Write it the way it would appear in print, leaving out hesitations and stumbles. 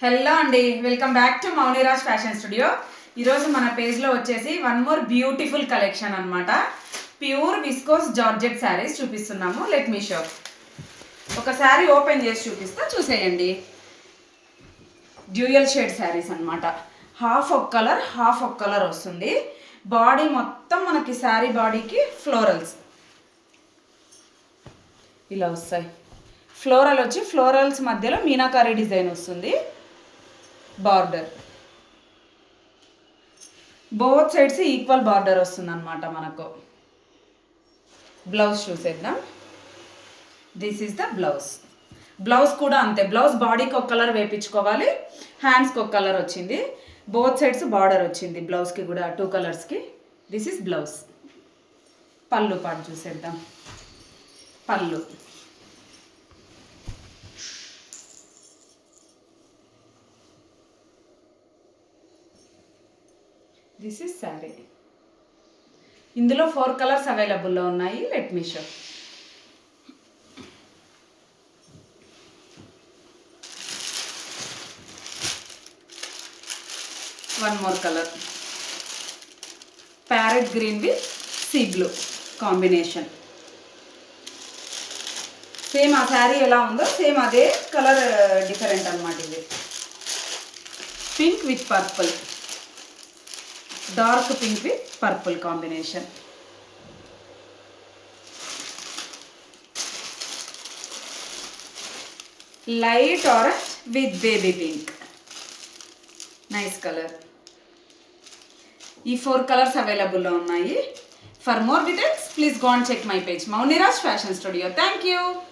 Hello అండి, welcome back to Mouniraj fashion studio. ఈరోజు మన పేజ్లో వచ్చేసి వన్ మోర్ బ్యూటిఫుల్ కలెక్షన్ అనమాట. ప్యూర్ విస్కోస్ జార్జెట్ శారీస్ చూపిస్తున్నాము. Let me show. ఒక శారీ ఓపెన్ చేసి చూపిస్తా, చూసేయండి. డ్యూయల్ షేడ్ శారీస్ అనమాట. హాఫ్ ఒక కలర్ వస్తుంది. బాడీ మొత్తం మనకి శారీ బాడీకి ఫ్లోరల్స్ ఇలా వస్తాయి. ఫ్లోరల్స్ మధ్యలో మీనాకారి డిజైన్ వస్తుంది. Border both sides equal border వస్తుంది అనమాట మనకు. బ్లౌజ్ చూసేద్దాం. దిస్ ఈస్ ద బ్లౌజ్ కూడా అంతే. బ్లౌజ్ బాడీకి ఒక కలర్ వేయించుకోవాలి, హ్యాండ్స్కి ఒక కలర్ వచ్చింది, బోత్ సైడ్స్ బార్డర్ వచ్చింది. బ్లౌజ్కి కూడా 2 కలర్స్కి. This is blouse. పళ్ళు పాటు చూసేద్దాం. పళ్ళు దిస్ ఈస్ శారీ. ఇందులో 4 కలర్స్ అవైలబుల్లో ఉన్నాయి. Let me show. One more colour, parrot green with sea blue combination. Same ఆ శారీ ఎలా ఉందో సేమ్ అదే కలర్, డిఫరెంట్ అనమాట. ఇది pink with purple, dark pink with purple combination. Light orange with baby pink. Nice colour. ఈ 4 colours అవైలబుల్లో ఉన్నాయి. For more details please go and check my page Mouniraj fashion studio. Thank you.